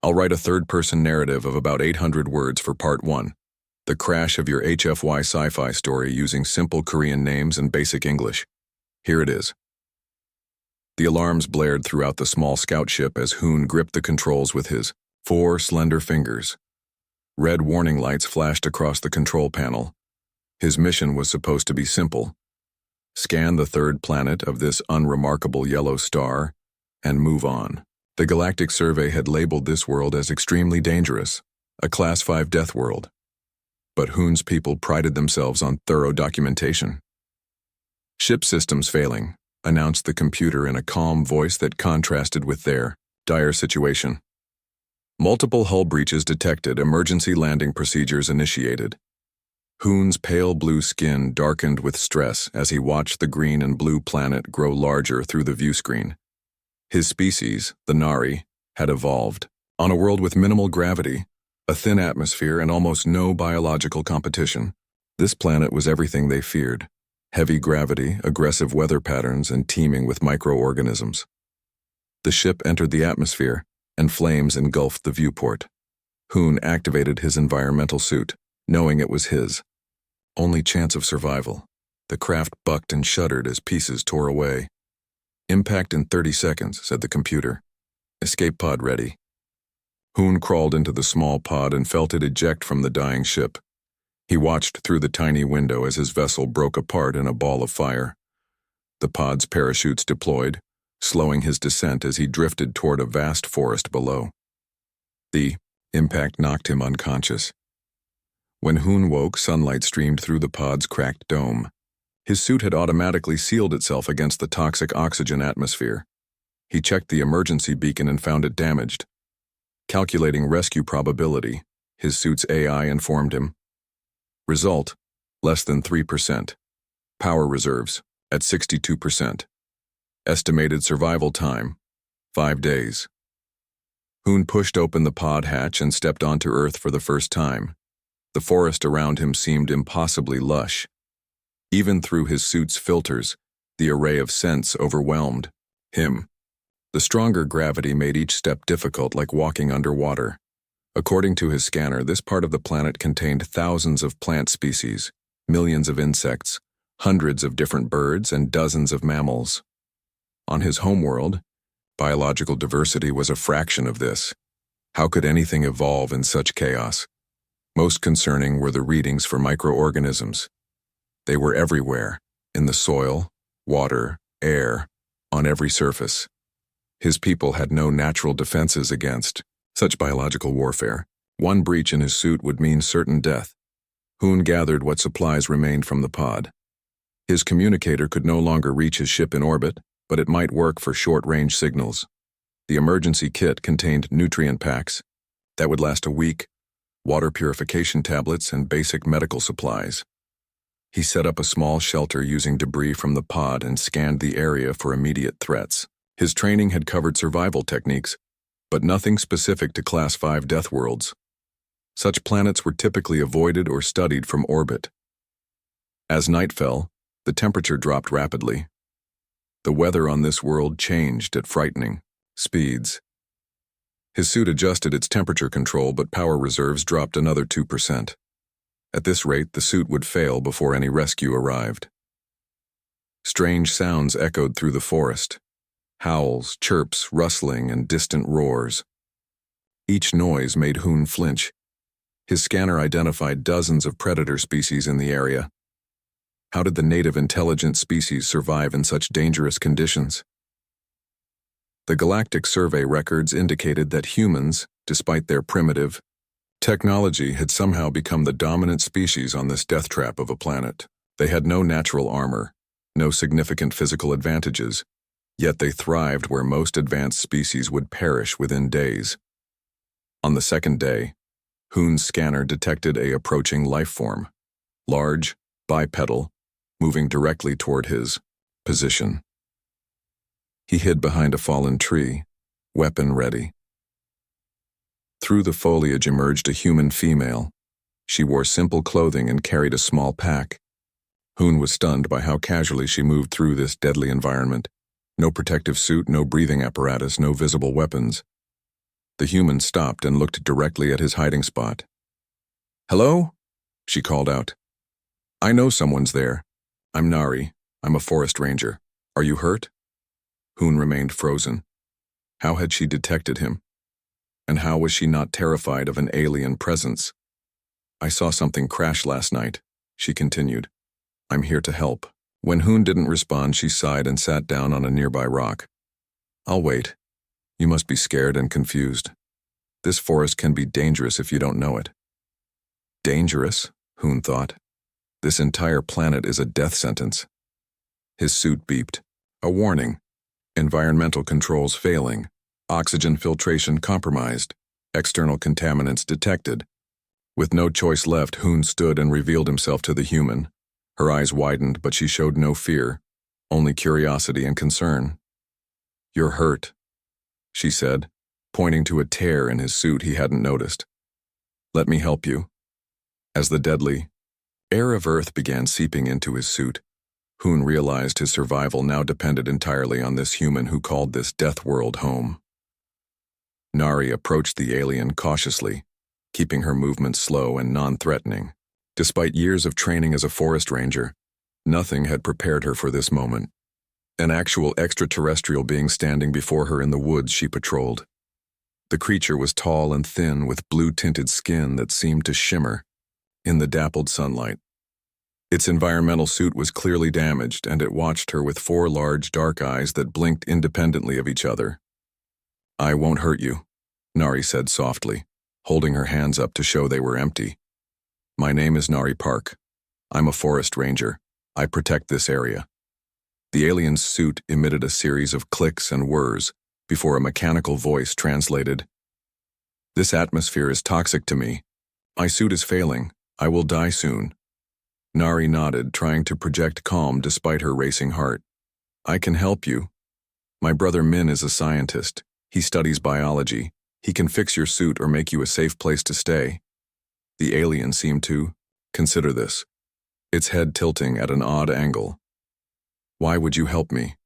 I'll write a third-person narrative of about 800 words for Part 1. The crash of your HFY Sci-Fi story using simple Korean names and basic English. Here it is. The alarms blared throughout the small scout ship as Hoon gripped the controls with his 4 slender fingers. Red warning lights flashed across the control panel. His mission was supposed to be simple. Scan the third planet of this unremarkable yellow star and move on. The Galactic Survey had labeled this world as extremely dangerous, a Class 5 death world. But Hoon's people prided themselves on thorough documentation. Ship systems failing, announced the computer in a calm voice that contrasted with their dire situation. Multiple hull breaches detected, emergency landing procedures initiated. Hoon's pale blue skin darkened with stress as he watched the green and blue planet grow larger through the viewscreen. His species, the Nari, had evolved. On a world with minimal gravity, a thin atmosphere, and almost no biological competition, this planet was everything they feared. Heavy gravity, aggressive weather patterns, and teeming with microorganisms. The ship entered the atmosphere, and flames engulfed the viewport. Hoon activated his environmental suit, knowing it was his only chance of survival. The craft bucked and shuddered as pieces tore away. Impact in 30 seconds, said the computer. Escape pod ready. Hoon crawled into the small pod and felt it eject from the dying ship. He watched through the tiny window as his vessel broke apart in a ball of fire. The pod's parachutes deployed, slowing his descent as he drifted toward a vast forest below. The impact knocked him unconscious. When Hoon woke, sunlight streamed through the pod's cracked dome. His suit had automatically sealed itself against the toxic oxygen atmosphere. He checked the emergency beacon and found it damaged. Calculating rescue probability, his suit's AI informed him. Result, less than 3%. Power reserves, at 62%. Estimated survival time, 5 days. Hoon pushed open the pod hatch and stepped onto Earth for the first time. The forest around him seemed impossibly lush. Even through his suit's filters, the array of scents overwhelmed him. The stronger gravity made each step difficult, like walking underwater. According to his scanner, this part of the planet contained thousands of plant species, millions of insects, hundreds of different birds, and dozens of mammals. On his homeworld, biological diversity was a fraction of this. How could anything evolve in such chaos? Most concerning were the readings for microorganisms. They were everywhere, in the soil, water, air, on every surface. His people had no natural defenses against such biological warfare. One breach in his suit would mean certain death. Hoon gathered what supplies remained from the pod. His communicator could no longer reach his ship in orbit, but it might work for short-range signals. The emergency kit contained nutrient packs that would last a week, water purification tablets, and basic medical supplies. He set up a small shelter using debris from the pod and scanned the area for immediate threats. His training had covered survival techniques, but nothing specific to Class 5 death worlds. Such planets were typically avoided or studied from orbit. As night fell, the temperature dropped rapidly. The weather on this world changed at frightening speeds. His suit adjusted its temperature control, but power reserves dropped another 2%. At this rate, the suit would fail before any rescue arrived. Strange sounds echoed through the forest. Howls, chirps, rustling, and distant roars. Each noise made Hoon flinch. His scanner identified dozens of predator species in the area. How did the native intelligent species survive in such dangerous conditions? The Galactic Survey records indicated that humans, despite their primitive technology, had somehow become the dominant species on this death trap of a planet. They had no natural armor, no significant physical advantages, yet they thrived where most advanced species would perish within days. On the second day, Hoon's scanner detected an approaching life form, large, bipedal, moving directly toward his position. He hid behind a fallen tree, weapon ready. Through the foliage emerged a human female. She wore simple clothing and carried a small pack. Hoon was stunned by how casually she moved through this deadly environment. No protective suit, no breathing apparatus, no visible weapons. The human stopped and looked directly at his hiding spot. "Hello?" she called out. "I know someone's there. I'm Nari. I'm a forest ranger. Are you hurt?" Hoon remained frozen. How had she detected him? And how was she not terrified of an alien presence? "I saw something crash last night," she continued. "I'm here to help." When Hoon didn't respond, she sighed and sat down on a nearby rock. "I'll wait. You must be scared and confused. This forest can be dangerous if you don't know it." Dangerous? Hoon thought. This entire planet is a death sentence. His suit beeped. A warning. Environmental controls failing. Oxygen filtration compromised. External contaminants detected. With no choice left, Hoon stood and revealed himself to the human. Her eyes widened, but she showed no fear, only curiosity and concern. "You're hurt," she said, pointing to a tear in his suit he hadn't noticed. "Let me help you." As the deadly air of Earth began seeping into his suit, Hoon realized his survival now depended entirely on this human who called this Deathworld home. Nari approached the alien cautiously, keeping her movements slow and non-threatening. Despite years of training as a forest ranger, nothing had prepared her for this moment. An actual extraterrestrial being standing before her in the woods she patrolled. The creature was tall and thin with blue-tinted skin that seemed to shimmer in the dappled sunlight. Its environmental suit was clearly damaged, and it watched her with 4 large dark eyes that blinked independently of each other. "I won't hurt you," Nari said softly, holding her hands up to show they were empty. "My name is Nari Park. I'm a forest ranger. I protect this area." The alien's suit emitted a series of clicks and whirs before a mechanical voice translated, "This atmosphere is toxic to me. My suit is failing. I will die soon." Nari nodded, trying to project calm despite her racing heart. "I can help you. My brother Min is a scientist. He studies biology. He can fix your suit or make you a safe place to stay." The alien seemed to consider this, its head tilting at an odd angle. "Why would you help me?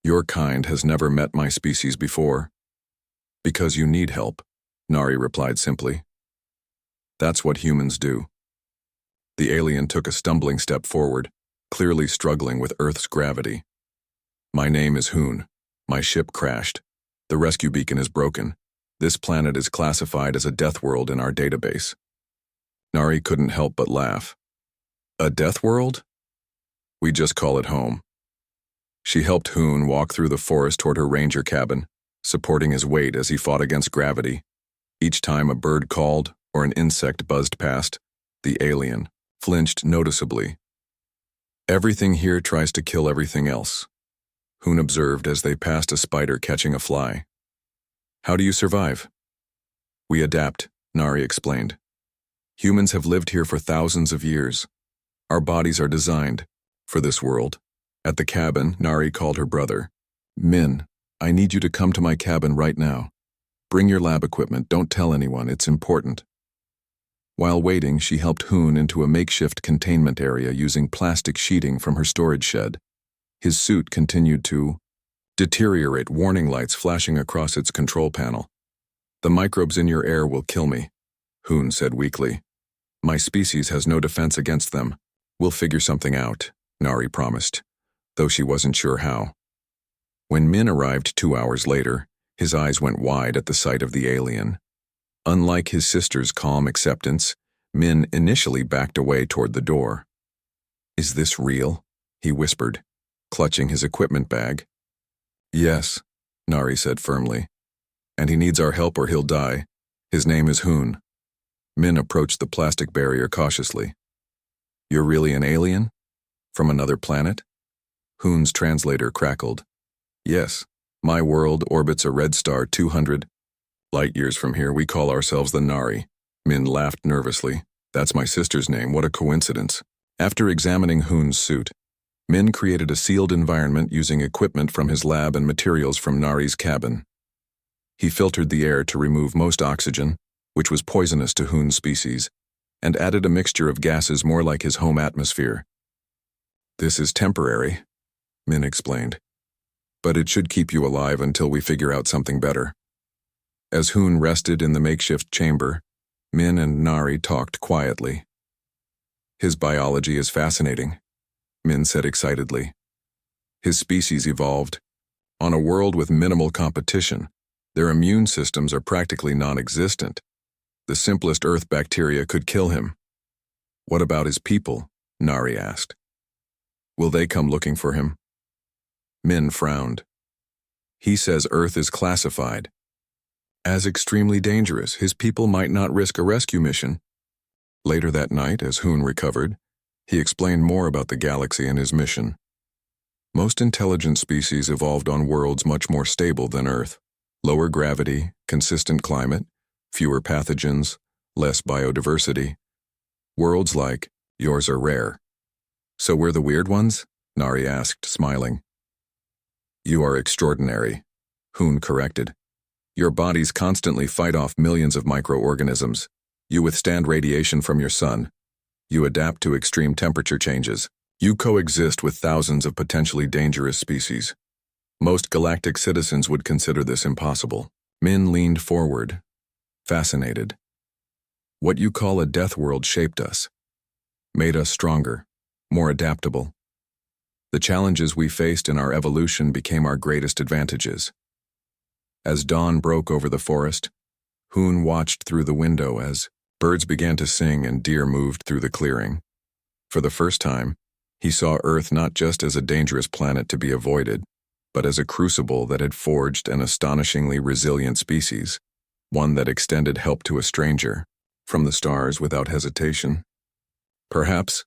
Your kind has never met my species before." "Because you need help," Nari replied simply. "That's what humans do." The alien took a stumbling step forward, clearly struggling with Earth's gravity. "My name is Hoon. My ship crashed. The rescue beacon is broken. This planet is classified as a death world in our database." Nari couldn't help but laugh. "A death world? We just call it home." She helped Hoon walk through the forest toward her ranger cabin, supporting his weight as he fought against gravity. Each time a bird called or an insect buzzed past, the alien flinched noticeably. "Everything here tries to kill everything else," Hoon observed as they passed a spider catching a fly. "How do you survive?" "We adapt," Nari explained. "Humans have lived here for thousands of years. Our bodies are designed for this world." At the cabin, Nari called her brother. "Min, I need you to come to my cabin right now. Bring your lab equipment. Don't tell anyone. It's important." While waiting, she helped Hoon into a makeshift containment area using plastic sheeting from her storage shed. His suit continued to deteriorate, warning lights flashing across its control panel. "The microbes in your air will kill me," Hoon said weakly. "My species has no defense against them. We'll figure something out," Nari promised, though she wasn't sure how. When Min arrived 2 hours later, his eyes went wide at the sight of the alien. Unlike his sister's calm acceptance, Min initially backed away toward the door. "Is this real?" he whispered, clutching his equipment bag. "Yes," Nari said firmly. "And he needs our help or he'll die. His name is Hoon." Min approached the plastic barrier cautiously. "You're really an alien? From another planet?" Hoon's translator crackled. "Yes, my world orbits a red star 200 light years from here. We call ourselves the Nari." Min laughed nervously. "That's my sister's name. What a coincidence." After examining Hoon's suit, Min created a sealed environment using equipment from his lab and materials from Nari's cabin. He filtered the air to remove most oxygen, which was poisonous to Hoon's species, and added a mixture of gases more like his home atmosphere. "This is temporary," Min explained, "but it should keep you alive until we figure out something better." As Hoon rested in the makeshift chamber, Min and Nari talked quietly. His biology is fascinating, Min said excitedly. His species evolved. On a world with minimal competition, their immune systems are practically non-existent. The simplest Earth bacteria could kill him. What about his people? Nari asked. Will they come looking for him? Min frowned. He says Earth is classified as extremely dangerous. His people might not risk a rescue mission. Later that night, as Hoon recovered, he explained more about the galaxy and his mission. Most intelligent species evolved on worlds much more stable than Earth. Lower gravity, consistent climate, fewer pathogens, less biodiversity. Worlds like yours are rare. So we're the weird ones? Nari asked, smiling. You are extraordinary, Hoon corrected. Your bodies constantly fight off millions of microorganisms. You withstand radiation from your sun. You adapt to extreme temperature changes. You coexist with thousands of potentially dangerous species. Most galactic citizens would consider this impossible. Min leaned forward, fascinated. What you call a Deathworld shaped us, made us stronger, more adaptable. The challenges we faced in our evolution became our greatest advantages. As dawn broke over the forest, Hoon watched through the window as birds began to sing and deer moved through the clearing. For the first time, he saw Earth not just as a dangerous planet to be avoided, but as a crucible that had forged an astonishingly resilient species, one that extended help to a stranger, from the stars without hesitation. Perhaps,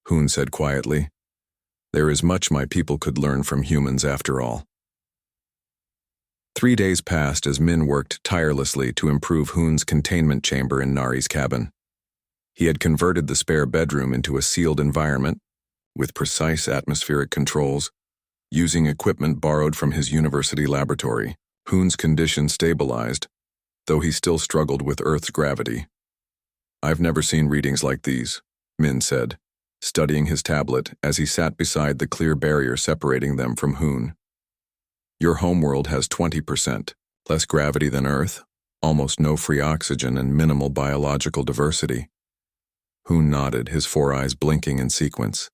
Hoon said quietly, there is much my people could learn from humans after all. 3 days passed as Min worked tirelessly to improve Hoon's containment chamber in Nari's cabin. He had converted the spare bedroom into a sealed environment, with precise atmospheric controls, using equipment borrowed from his university laboratory. Hoon's condition stabilized, though he still struggled with Earth's gravity. I've never seen readings like these, Min said, studying his tablet as he sat beside the clear barrier separating them from Hoon. Your homeworld has 20% less gravity than Earth, almost no free oxygen, and minimal biological diversity. Hoon nodded, his 4 eyes blinking in sequence.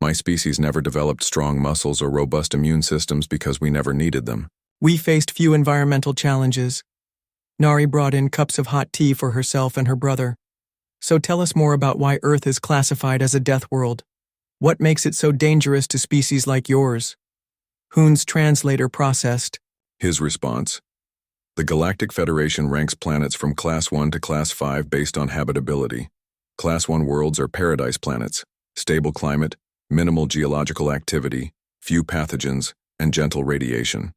My species never developed strong muscles or robust immune systems because we never needed them. We faced few environmental challenges. Nari brought in cups of hot tea for herself and her brother. So tell us more about why Earth is classified as a death world. What makes it so dangerous to species like yours? Hoon's translator processed. His response. The Galactic Federation ranks planets from Class 1 to Class 5 based on habitability. Class 1 worlds are paradise planets, stable climate, minimal geological activity, few pathogens, and gentle radiation.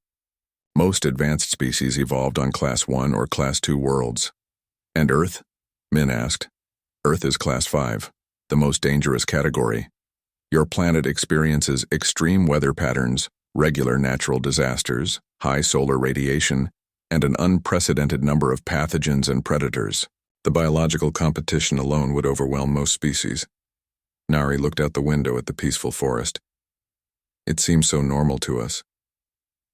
Most advanced species evolved on Class 1 or Class 2 worlds. And Earth? Min asked. Earth is Class 5, the most dangerous category. Your planet experiences extreme weather patterns, regular natural disasters, high solar radiation, and an unprecedented number of pathogens and predators. The biological competition alone would overwhelm most species. Nari looked out the window at the peaceful forest. It seems so normal to us.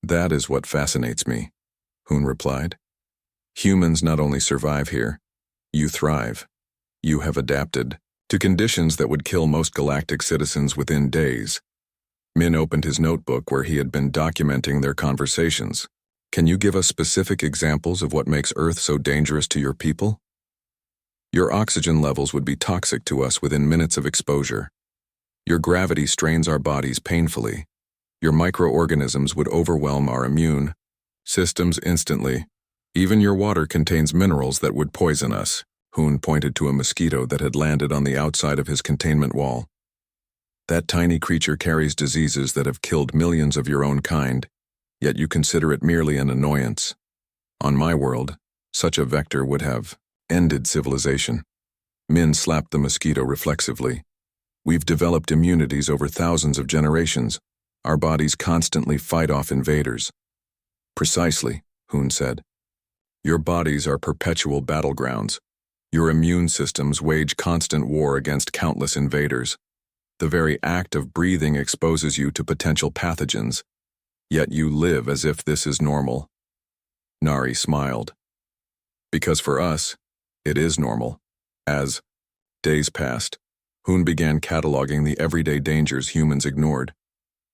That is what fascinates me, Hoon replied. Humans not only survive here, you thrive. You have adapted to conditions that would kill most galactic citizens within days. Min opened his notebook where he had been documenting their conversations. Can you give us specific examples of what makes Earth so dangerous to your people? Your oxygen levels would be toxic to us within minutes of exposure. Your gravity strains our bodies painfully. Your microorganisms would overwhelm our immune systems instantly. Even your water contains minerals that would poison us. Hoon pointed to a mosquito that had landed on the outside of his containment wall. That tiny creature carries diseases that have killed millions of your own kind, yet you consider it merely an annoyance. On my world, such a vector would have ended civilization. Min slapped the mosquito reflexively. We've developed immunities over thousands of generations. Our bodies constantly fight off invaders. Precisely, Hoon said. Your bodies are perpetual battlegrounds. Your immune systems wage constant war against countless invaders. The very act of breathing exposes you to potential pathogens, yet you live as if this is normal. Nari smiled. Because for us, it is normal. As days passed, Hoon began cataloging the everyday dangers humans ignored.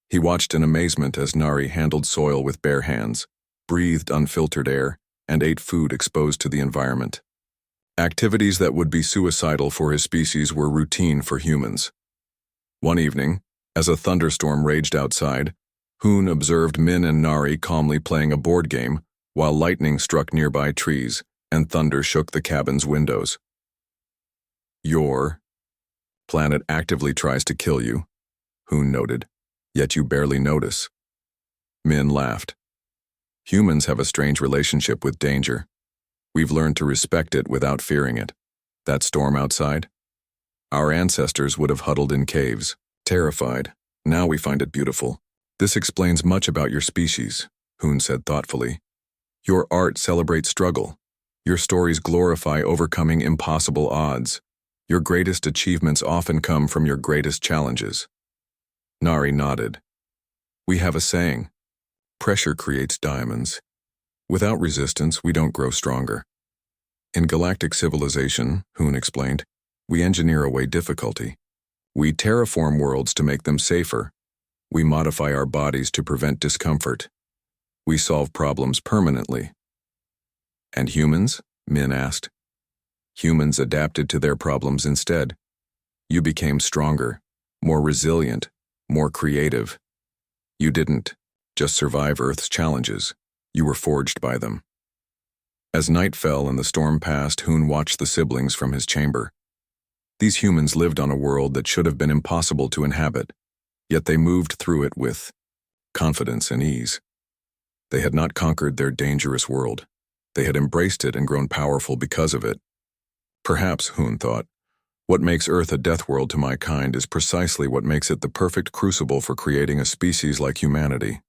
He watched in amazement as Nari handled soil with bare hands, breathed unfiltered air, and ate food exposed to the environment. Activities that would be suicidal for his species were routine for humans. One evening, as a thunderstorm raged outside, Hoon observed Min and Nari calmly playing a board game while lightning struck nearby trees and thunder shook the cabin's windows. Your planet actively tries to kill you, Hoon noted, yet you barely notice. Min laughed. Humans have a strange relationship with danger. We've learned to respect it without fearing it. That storm outside? Our ancestors would have huddled in caves, terrified. Now we find it beautiful. This explains much about your species, Hoon said thoughtfully. Your art celebrates struggle. Your stories glorify overcoming impossible odds. Your greatest achievements often come from your greatest challenges. Nari nodded. We have a saying, pressure creates diamonds. Without resistance, we don't grow stronger. In galactic civilization, Hoon explained, we engineer away difficulty. We terraform worlds to make them safer. We modify our bodies to prevent discomfort. We solve problems permanently. And humans? Min asked. Humans adapted to their problems instead. You became stronger, more resilient, more creative. You didn't just survive Earth's challenges. You were forged by them. As night fell and the storm passed, Hoon watched the siblings from his chamber. These humans lived on a world that should have been impossible to inhabit, yet they moved through it with confidence and ease. They had not conquered their dangerous world. They had embraced it and grown powerful because of it. Perhaps, Hoon thought, what makes Earth a death world to my kind is precisely what makes it the perfect crucible for creating a species like humanity.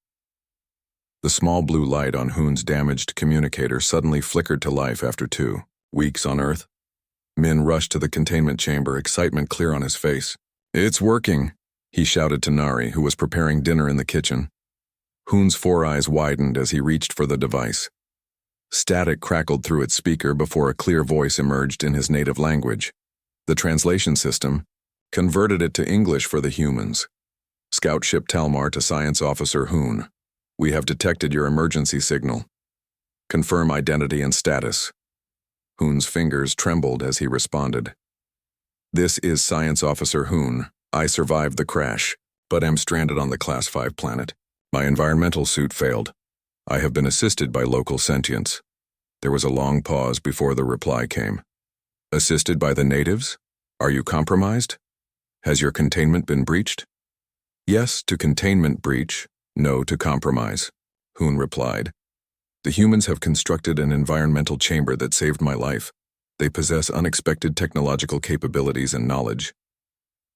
The small blue light on Hoon's damaged communicator suddenly flickered to life after 2 weeks on Earth. Min rushed to the containment chamber, excitement clear on his face. It's working, he shouted to Nari, who was preparing dinner in the kitchen. Hoon's 4 eyes widened as he reached for the device. Static crackled through its speaker before a clear voice emerged in his native language. The translation system converted it to English for the humans. Scout Ship Talmar to Science Officer Hoon. We have detected your emergency signal. Confirm identity and status. Hoon's fingers trembled as he responded. This is Science Officer Hoon. I survived the crash, but am stranded on the Class 5 planet. My environmental suit failed. I have been assisted by local sentients. There was a long pause before the reply came. Assisted by the natives? Are you compromised? Has your containment been breached? Yes to containment breach, no to compromise, Hoon replied. The humans have constructed an environmental chamber that saved my life. They possess unexpected technological capabilities and knowledge.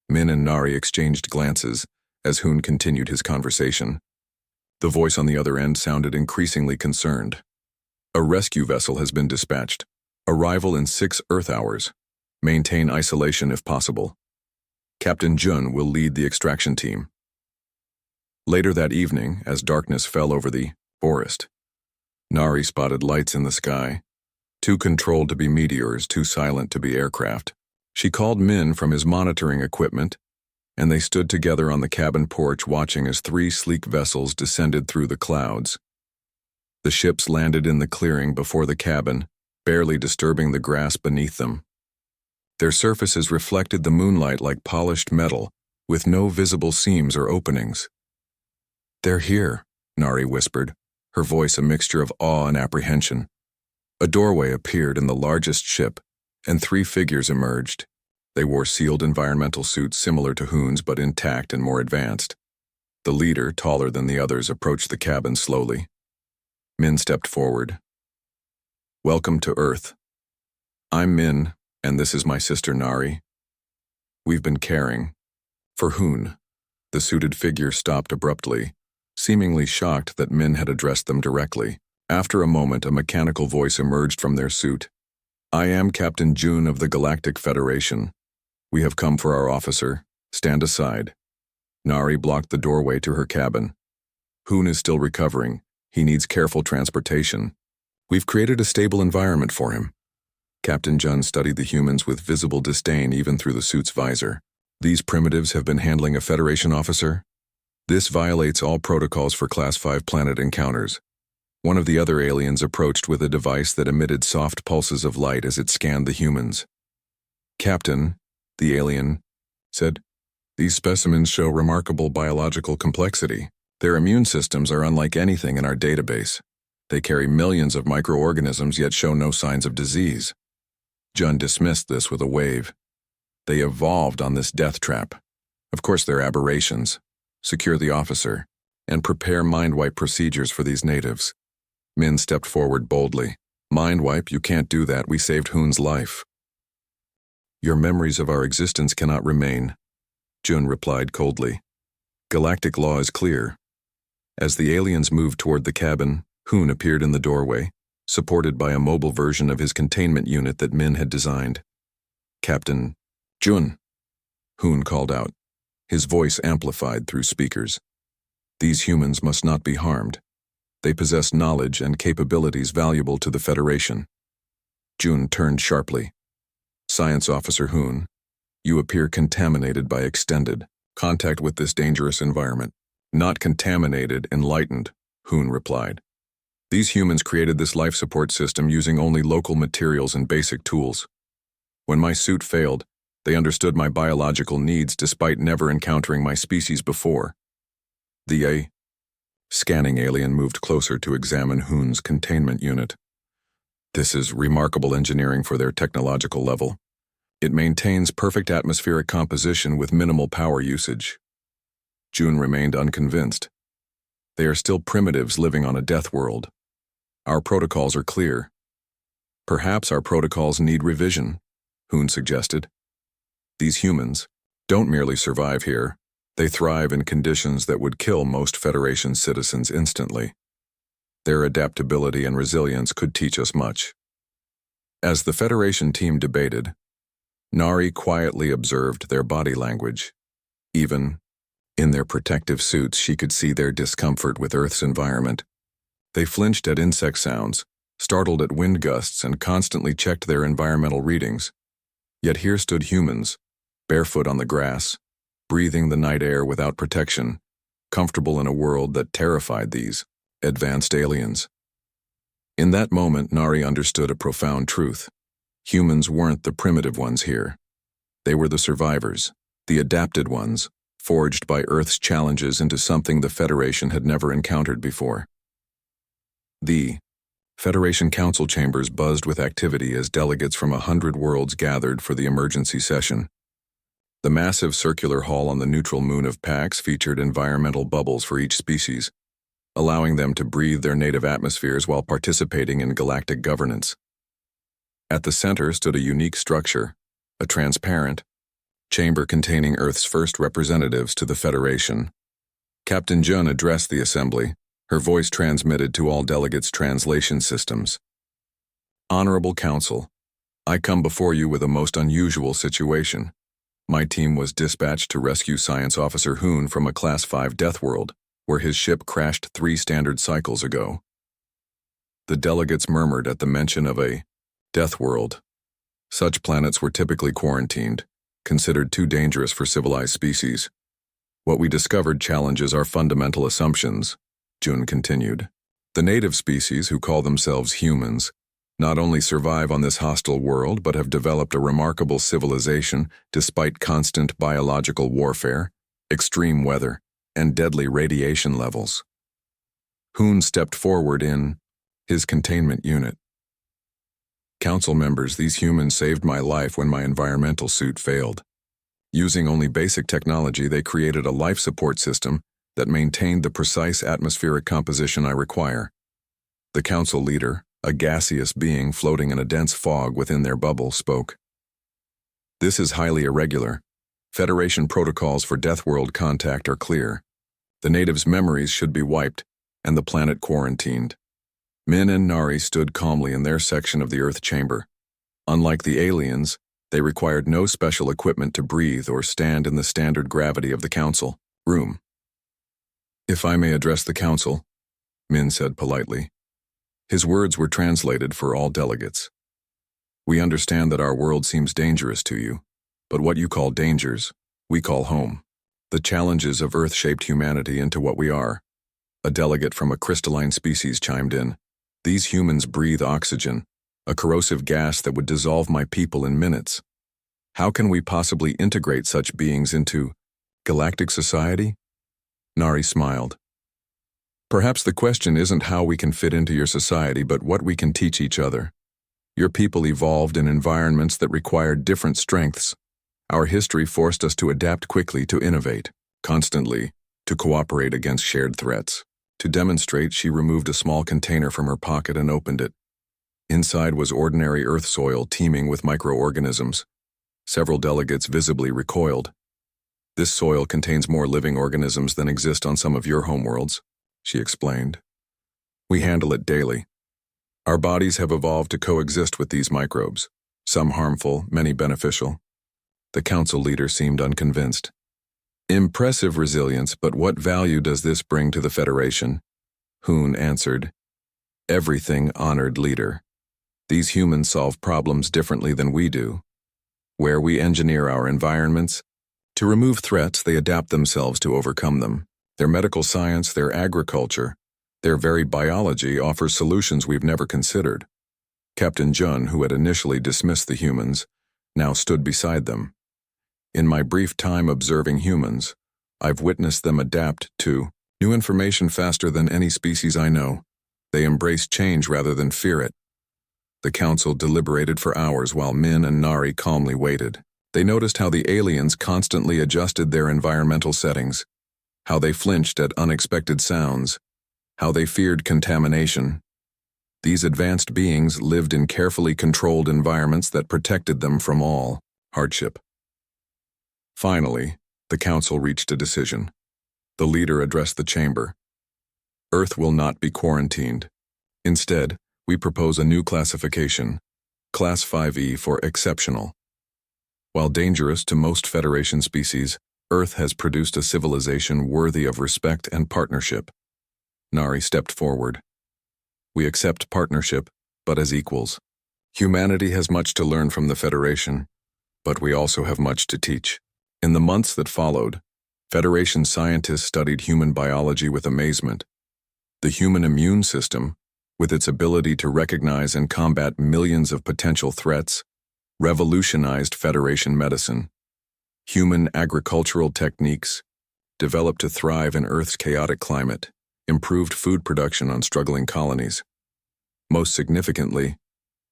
Min and Nari exchanged glances as Hoon continued his conversation. The voice on the other end sounded increasingly concerned. A rescue vessel has been dispatched. Arrival in 6 Earth hours. Maintain isolation if possible. Captain Jun will lead the extraction team. Later that evening, as darkness fell over the forest, Nari spotted lights in the sky, too controlled to be meteors, too silent to be aircraft. She called Min from his monitoring equipment, and they stood together on the cabin porch watching as 3 sleek vessels descended through the clouds. The ships landed in the clearing before the cabin, barely disturbing the grass beneath them. Their surfaces reflected the moonlight like polished metal, with no visible seams or openings. They're here, Nari whispered, her voice a mixture of awe and apprehension. A doorway appeared in the largest ship, and 3 figures emerged. They wore sealed environmental suits similar to Hoon's but intact and more advanced. The leader, taller than the others, approached the cabin slowly. Min stepped forward. Welcome to Earth. I'm Min, and this is my sister Nari. We've been caring for Hoon. The suited figure stopped abruptly, seemingly shocked that Min had addressed them directly. After a moment, a mechanical voice emerged from their suit. I am Captain Jun of the Galactic Federation. We have come for our officer. Stand aside. Nari blocked the doorway to her cabin. Hoon is still recovering. He needs careful transportation. We've created a stable environment for him. Captain Jun studied the humans with visible disdain even through the suit's visor. These primitives have been handling a Federation officer? This violates all protocols for Class 5 planet encounters. One of the other aliens approached with a device that emitted soft pulses of light as it scanned the humans. Captain, the alien, said, "These specimens show remarkable biological complexity. Their immune systems are unlike anything in our database. They carry millions of microorganisms yet show no signs of disease." Jun dismissed this with a wave. "They evolved on this death trap. Of course they're aberrations. Secure the officer, and prepare mind-wipe procedures for these natives." Min stepped forward boldly. "Mind-wipe? You can't do that. We saved Hoon's life." "Your memories of our existence cannot remain," Jun replied coldly. "Galactic law is clear." As the aliens moved toward the cabin, Hoon appeared in the doorway, supported by a mobile version of his containment unit that Min had designed. "Captain Jun," Hoon called out, his voice amplified through speakers. "These humans must not be harmed. They possess knowledge and capabilities valuable to the Federation." Jun turned sharply. "Science Officer Hoon, you appear contaminated by extended contact with this dangerous environment." "Not contaminated, enlightened," Hoon replied. "These humans created this life support system using only local materials and basic tools. When my suit failed, they understood my biological needs despite never encountering my species before." The scanning alien moved closer to examine Hoon's containment unit. "This is remarkable engineering for their technological level. It maintains perfect atmospheric composition with minimal power usage." Jun remained unconvinced. "They are still primitives living on a death world. Our protocols are clear." "Perhaps our protocols need revision," Hoon suggested. "These humans don't merely survive here. They thrive in conditions that would kill most Federation citizens instantly. Their adaptability and resilience could teach us much." As the Federation team debated, Nari quietly observed their body language. Even in their protective suits, she could see their discomfort with Earth's environment. They flinched at insect sounds, startled at wind gusts, and constantly checked their environmental readings. Yet here stood humans, barefoot on the grass, breathing the night air without protection, comfortable in a world that terrified these advanced aliens. In that moment, Nari understood a profound truth. Humans weren't the primitive ones here. They were the survivors, the adapted ones, forged by Earth's challenges into something the Federation had never encountered before. The Federation Council chambers buzzed with activity as delegates from 100 worlds gathered for the emergency session. The massive circular hall on the neutral moon of Pax featured environmental bubbles for each species, allowing them to breathe their native atmospheres while participating in galactic governance. At the center stood a unique structure, a transparent chamber containing Earth's first representatives to the Federation. Captain Jun addressed the assembly, her voice transmitted to all delegates' translation systems. "Honorable Council, I come before you with a most unusual situation. My team was dispatched to rescue Science Officer Hoon from a Class 5 death world, where his ship crashed 3 standard cycles ago." The delegates murmured at the mention of a death world. Such planets were typically quarantined, considered too dangerous for civilized species. "What we discovered challenges our fundamental assumptions," Jun continued. "The native species, who call themselves humans, not only survive on this hostile world but have developed a remarkable civilization despite constant biological warfare, extreme weather, and deadly radiation levels." Hoon stepped forward in his containment unit. "Council members, these humans saved my life when my environmental suit failed. Using only basic technology, they created a life support system that maintained the precise atmospheric composition I require." The council leader, a gaseous being floating in a dense fog within their bubble, spoke. "This is highly irregular. Federation protocols for Deathworld contact are clear. The natives' memories should be wiped, and the planet quarantined." Min and Nari stood calmly in their section of the Earth chamber. Unlike the aliens, they required no special equipment to breathe or stand in the standard gravity of the council room. "If I may address the council," Min said politely. His words were translated for all delegates. We understand that our world seems dangerous to you, but what you call dangers, we call home. The challenges of Earth shaped humanity into what we are. A delegate from a crystalline species chimed in. These humans breathe oxygen, a corrosive gas that would dissolve my people in minutes. How can we possibly integrate such beings into galactic society? Nari smiled. Perhaps the question isn't how we can fit into your society, but what we can teach each other. Your people evolved in environments that required different strengths. Our history forced us to adapt quickly, to innovate, constantly, to cooperate against shared threats. To demonstrate, she removed a small container from her pocket and opened it. Inside was ordinary Earth soil teeming with microorganisms. Several delegates visibly recoiled. This soil contains more living organisms than exist on some of your homeworlds, she explained. We handle it daily. Our bodies have evolved to coexist with these microbes, some harmful, many beneficial. The council leader seemed unconvinced. Impressive resilience, but what value does this bring to the Federation? Hoon answered. Everything, honored leader. These humans solve problems differently than we do. Where we engineer our environments, to remove threats, they adapt themselves to overcome them. Their medical science, their agriculture, their very biology offers solutions we've never considered. Captain Jun, who had initially dismissed the humans, now stood beside them. In my brief time observing humans, I've witnessed them adapt to new information faster than any species I know. They embrace change rather than fear it. The council deliberated for hours while Min and Nari calmly waited. They noticed how the aliens constantly adjusted their environmental settings, how they flinched at unexpected sounds, how they feared contamination. These advanced beings lived in carefully controlled environments that protected them from all hardship. Finally, the council reached a decision. The leader addressed the chamber. Earth will not be quarantined. Instead, we propose a new classification, Class 5E for exceptional. While dangerous to most Federation species, Earth has produced a civilization worthy of respect and partnership. Nari stepped forward. We accept partnership, but as equals. Humanity has much to learn from the Federation, but we also have much to teach. In the months that followed, Federation scientists studied human biology with amazement. The human immune system, with its ability to recognize and combat millions of potential threats, revolutionized Federation medicine. Human agricultural techniques, developed to thrive in Earth's chaotic climate, improved food production on struggling colonies. Most significantly,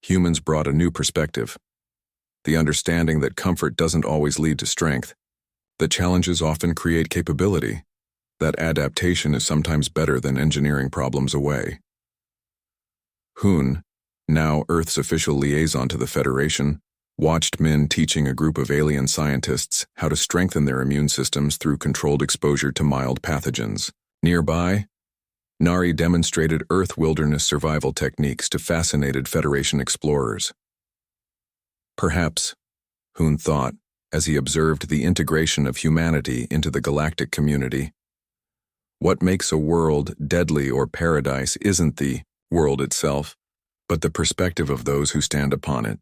humans brought a new perspective. The understanding that comfort doesn't always lead to strength, that challenges often create capability, that adaptation is sometimes better than engineering problems away. Hoon, now Earth's official liaison to the Federation, watched Min teaching a group of alien scientists how to strengthen their immune systems through controlled exposure to mild pathogens. Nearby, Nari demonstrated Earth wilderness survival techniques to fascinated Federation explorers. Perhaps, Hoon thought, as he observed the integration of humanity into the galactic community, what makes a world deadly or paradise isn't the world itself, but the perspective of those who stand upon it.